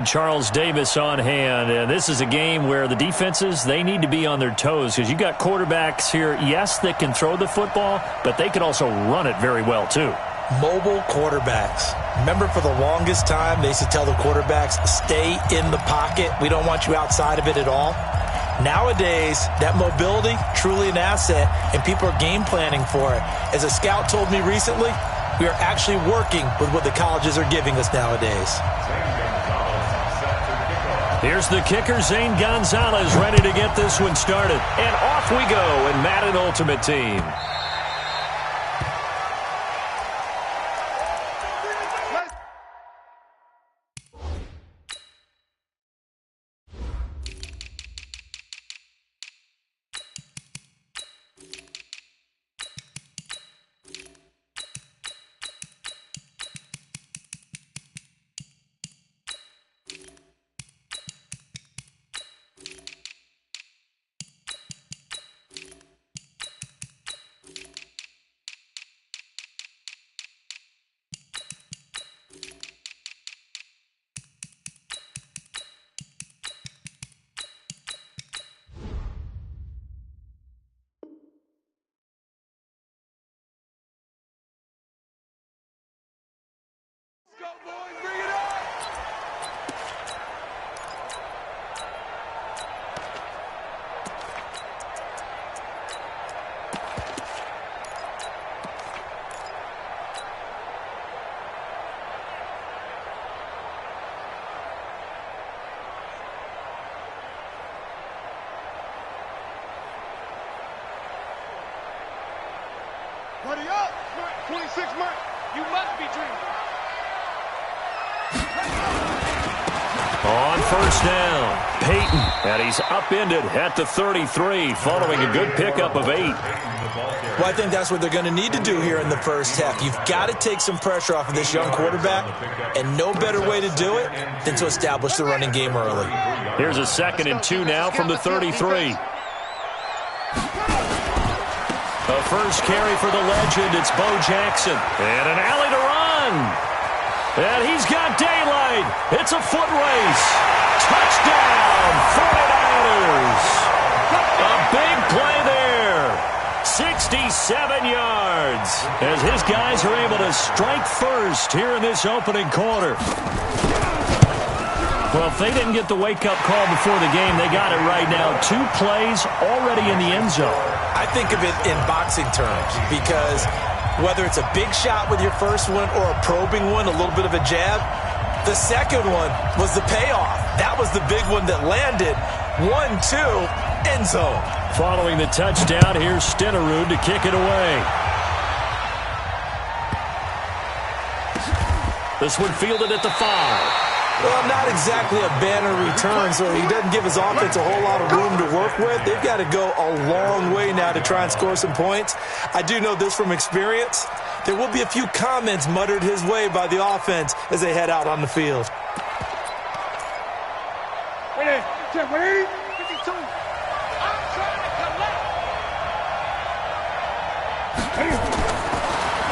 Charles Davis on hand, and this is a game where the defenses, they need to be on their toes because you got quarterbacks here, yes, that can throw the football, but they can also run it very well too. Mobile quarterbacks. Remember, for the longest time, they used to tell the quarterbacks, stay in the pocket. We don't want you outside of it at all. Nowadays, that mobility, truly an asset, and people are game planning for it. As a scout told me recently, we are actually working with what the colleges are giving us nowadays. Here's the kicker, Zane Gonzalez, ready to get this one started. And off we go in Madden Ultimate Team. Go, boys, bring it up! Buddy up! 26 months! You must be dreaming! On first down, Peyton, and he's upended at the 33, following a good pickup of 8. Well, I think that's what they're going to need to do here in the first half. You've got to take some pressure off of this young quarterback, and no better way to do it than to establish the running game early. Here's a 2nd and 2 now from the 33. A first carry for the legend, it's Bo Jackson, and an alley to run. And he's got daylight. It's a foot race. Touchdown, 49ers. A big play there. 67 yards as his guys are able to strike first here in this opening quarter. Well, if they didn't get the wake-up call before the game, they got it right now. 2 plays already in the end zone. I think of it in boxing terms because whether it's a big shot with your first one or a probing one, a little bit of a jab, the second one was the payoff. That was the big one that landed. 1-2, end zone. Following the touchdown, here's Stenerud to kick it away. This one fielded at the 5. Well, not exactly a banner return, so he doesn't give his offense a whole lot of room to work with. They've got to go a long way now to try and score some points. I do know this from experience. There will be a few comments muttered his way by the offense as they head out on the field.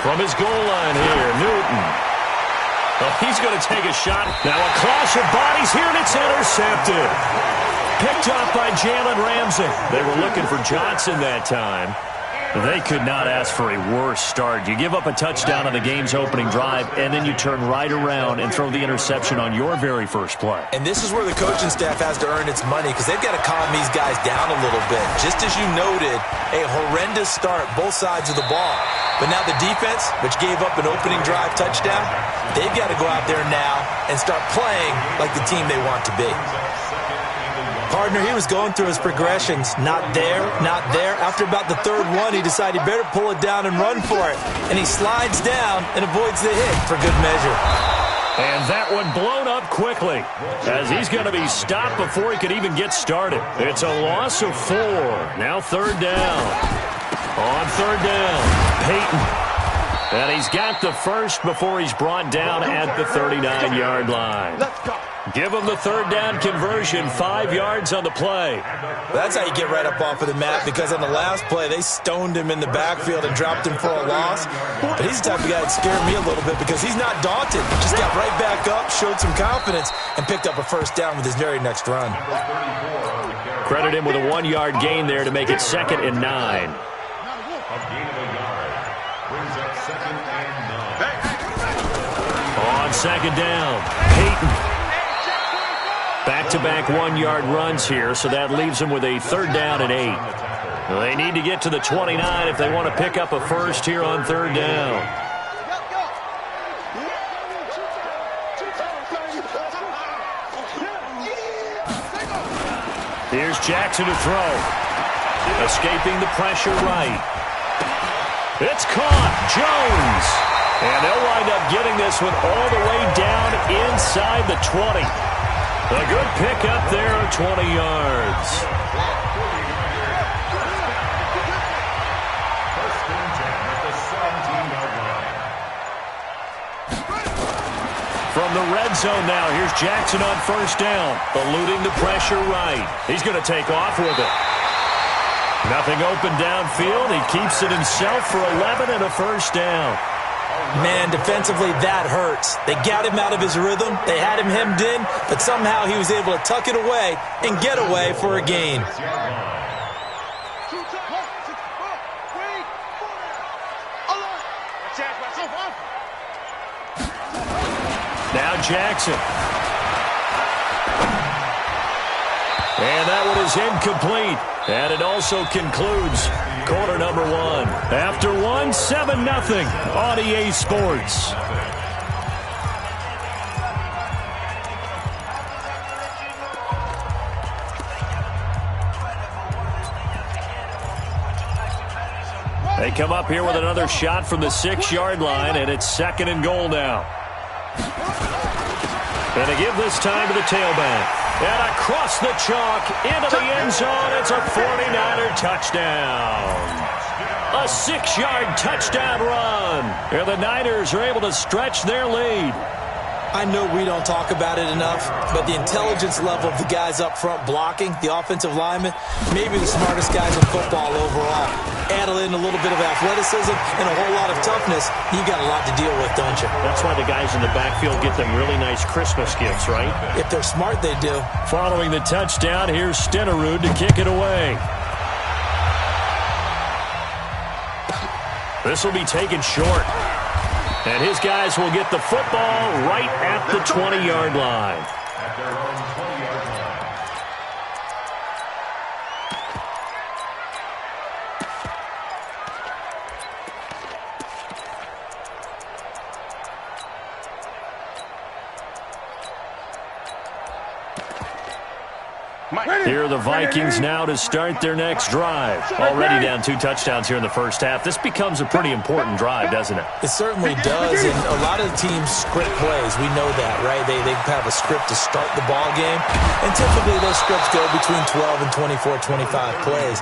From his goal line here, Newton. Well, he's going to take a shot. Now a clash of bodies here, and it's intercepted. Picked off by Jalen Ramsey. They were looking for Johnson that time. They could not ask for a worse start. You give up a touchdown on the game's opening drive, and then you turn right around and throw the interception on your very first play. And this is where the coaching staff has to earn its money because they've got to calm these guys down a little bit. Just as you noted, a horrendous start, both sides of the ball. But now the defense, which gave up an opening drive touchdown, they've got to go out there now and start playing like the team they want to be. Partner, he was going through his progressions. Not there, not there. After about the third one, he decided he better pull it down and run for it. And he slides down and avoids the hit for good measure. And that one blown up quickly as he's going to be stopped before he could even get started. It's a loss of 4. Now 3rd down. On 3rd down, Peyton. And he's got the first before he's brought down at the 39-yard line. Give them the third down conversion, 5 yards on the play. That's how you get right up off of the mat, because on the last play, they stoned him in the backfield and dropped him for a loss. But he's the type of guy that scared me a little bit because he's not daunted. Just got right back up, showed some confidence, and picked up a first down with his very next run. Credit him with a 1-yard gain there to make it 2nd and 9. A gain of a yard brings up 2nd and 9. On 2nd down, Peyton. Back-to-back 1-yard runs here, so that leaves them with a 3rd down and 8. Well, they need to get to the 29 if they want to pick up a first here on 3rd down. Here's Jackson to throw. Escaping the pressure right. It's caught. Jones. And they'll wind up getting this one all the way down inside the 20. A good pickup there of 20 yards. From the red zone now, here's Jackson on 1st down, eluding the pressure right. He's going to take off with it. Nothing open downfield. He keeps it himself for 11 and a 1st down. Man, defensively, that hurts. They got him out of his rhythm. They had him hemmed in, but somehow he was able to tuck it away and get away for a gain. Now Jackson. And that one is incomplete. And it also concludes quarter number 1. After 1, 7-0 on EA Sports. They come up here with another shot from the 6-yard line, and it's 2nd and goal now. And they give this time to the tailback. And across the chalk into the end zone. It's a 49er touchdown. A 6-yard touchdown run. And the Niners are able to stretch their lead. I know we don't talk about it enough, but the intelligence level of the guys up front blocking, the offensive linemen, maybe the smartest guys in football overall. Add in a little bit of athleticism and a whole lot of toughness, you got a lot to deal with, don't you? That's why the guys in the backfield get them really nice Christmas gifts, right? If they're smart, they do. Following the touchdown, here's Stenerud to kick it away. This will be taken short. And his guys will get the football right at the 20-yard line. Here are the Vikings now to start their next drive. Already down 2 touchdowns here in the first half. This becomes a pretty important drive, doesn't it? It certainly does, and a lot of the teams script plays. We know that, right? They have a script to start the ball game, and typically those scripts go between 12 and 24, 25 plays.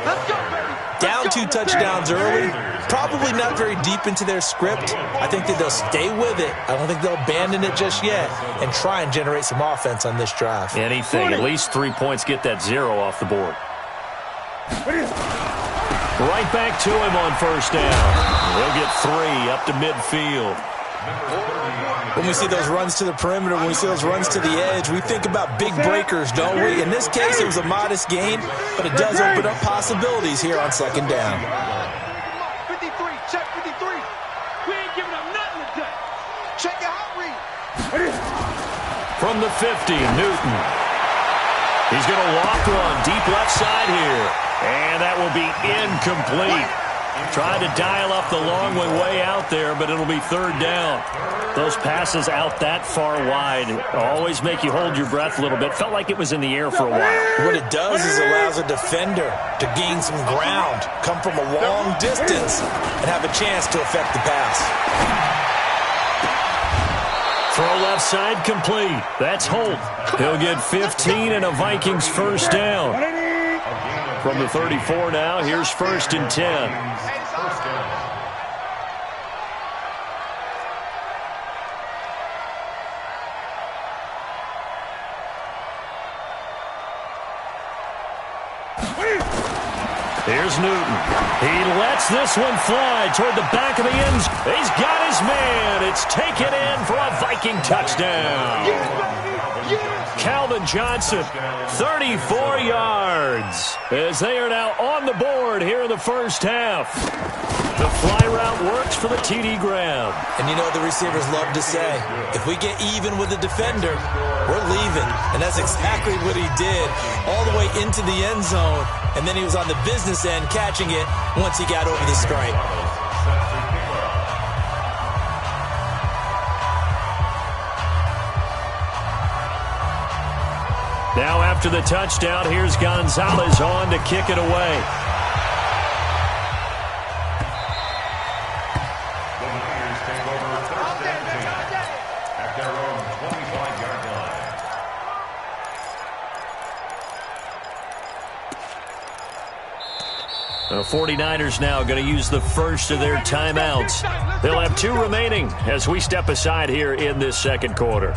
Down 2 touchdowns early, probably not very deep into their script. I think that they'll stay with it. I don't think they'll abandon it just yet and try and generate some offense on this drive. Anything, at least 3 points, get that 0 off the board. Right back to him on 1st down. They'll get 3 up to midfield. When we see those runs to the perimeter, when we see those runs to the edge, we think about big breakers, don't we? In this case, it was a modest gain, but it does open up possibilities here on 2nd down. 53, check 53. We ain't giving up nothing today. Check your hot read. From the 50, Newton. He's going to walk one deep left side here. And that will be incomplete. Trying to dial up the long way out there, but it'll be 3rd down. Those passes out that far wide always make you hold your breath a little bit. Felt like it was in the air for a while. What it does is allows a defender to gain some ground, come from a long distance, and have a chance to affect the pass. Throw left side complete. That's Holt. He'll get 15 and a Vikings 1st down. From the 34 now, here's 1st and 10. Here's Newton. He lets this one fly toward the back of the end zone. He's got his man. It's taken in for a Viking touchdown. Calvin Johnson, 34 yards, as they are now on the board here in the first half. The fly route works for the TD grab. And you know the receivers love to say, if we get even with the defender, we're leaving. And that's exactly what he did, all the way into the end zone. And then he was on the business end catching it once he got over the stripe. Now after the touchdown, here's Gonzalez on to kick it away. The 49ers now going to use the first of their timeouts. They'll have 2 remaining as we step aside here in this second quarter.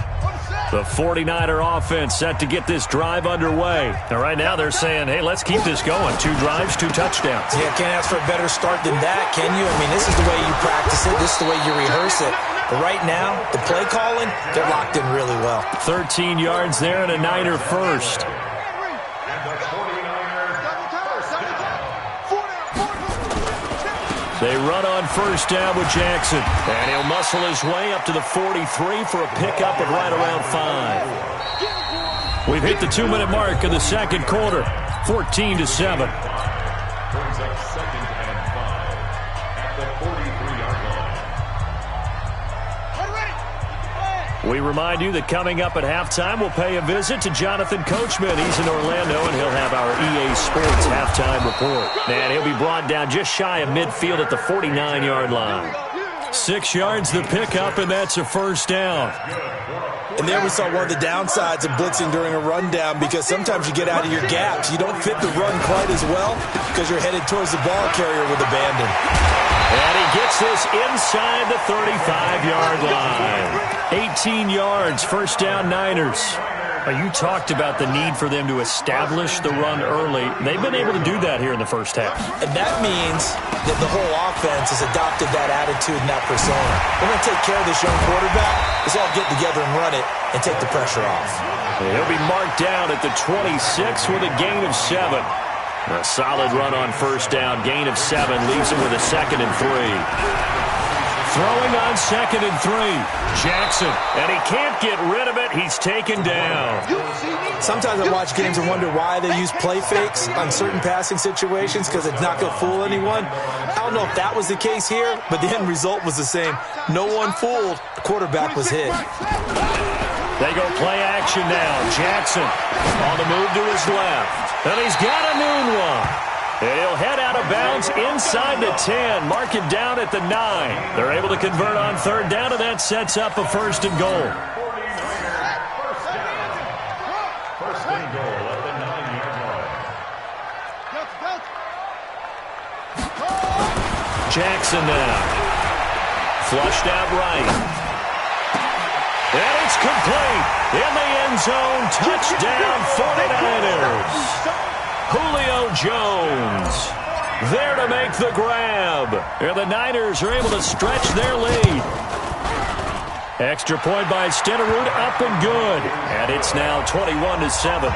The 49er offense set to get this drive underway. And right now they're saying, hey, let's keep this going. 2 drives, 2 touchdowns. Yeah, can't ask for a better start than that, can you? I mean, this is the way you practice it. This is the way you rehearse it. But right now, the play calling, they're locked in really well. 13 yards there and a Niner first. They run on first down with Jackson. And he'll muscle his way up to the 43 for a pickup of right around 5. We've hit the 2-minute mark of the second quarter. 14-7. We remind you that coming up at halftime, we'll pay a visit to Jonathan Coachman. He's in Orlando, and he'll have our EA Sports halftime report. And he'll be brought down just shy of midfield at the 49-yard line. 6 yards the pickup, and that's a first down. And there we saw one of the downsides of blitzing during a rundown, because sometimes you get out of your gaps. You don't fit the run quite as well because you're headed towards the ball carrier with abandon. And he gets this inside the 35-yard line. 18 yards, first down Niners. You talked about the need for them to establish the run early. They've been able to do that here in the first half. And that means that the whole offense has adopted that attitude and that persona. We're going to take care of this young quarterback. Let's all get together and run it and take the pressure off. He'll be marked down at the 26 with a gain of 7. A solid run on first down. Gain of 7 leaves him with a 2nd and 3. Throwing on 2nd and 3. Jackson. And he can't get rid of it. He's taken down. Sometimes I watch games and wonder why they use play fakes on certain passing situations, because it's not going to fool anyone. I don't know if that was the case here, but the end result was the same. No one fooled. The quarterback was hit. They go play action now. Jackson on the move to his left. And he's got a noon one. He'll head out of bounds inside the 10. Mark him down at the 9. They're able to convert on third down, and that sets up a 1st and goal. First and goal at the 9-yard line. Jackson now. Flushed out right. And it's complete. In the end zone. Touchdown 49ers. Julio Jones there to make the grab. And the Niners are able to stretch their lead. Extra point by Stenerud, up and good. And it's now 21-7.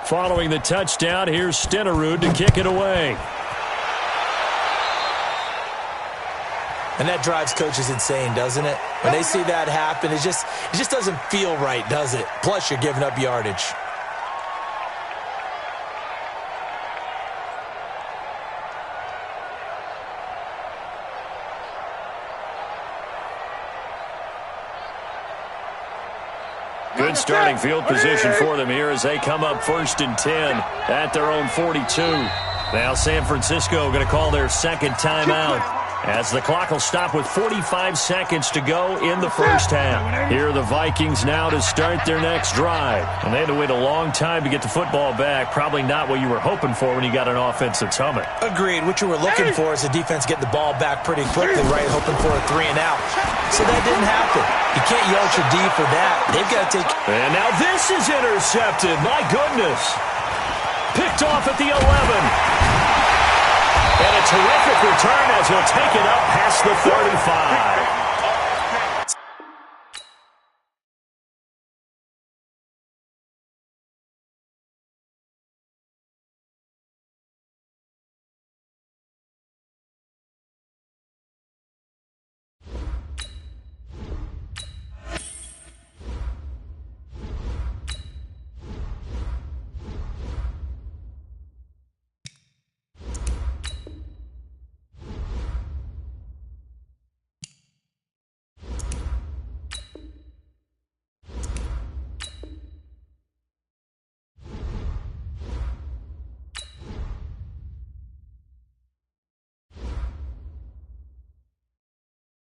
Following the touchdown, here's Stenerud to kick it away. And that drives coaches insane, doesn't it? When they see that happen, it just doesn't feel right, does it? Plus, you're giving up yardage. Good starting field position for them here as they come up 1st and 10 at their own 42. Now San Francisco going to call their second timeout as the clock will stop with 45 seconds to go in the first half. Here are the Vikings now to start their next drive. And they had to wait a long time to get the football back. Probably not what you were hoping for when you got an offense that's humming. Agreed. What you were looking for is the defense get the ball back pretty quickly, right? Hoping for a 3 and out. So that didn't happen. You can't yell at your D for that. They've got to take... And now this is intercepted. My goodness. Picked off at the 11. And a terrific return as he'll take it up past the 35.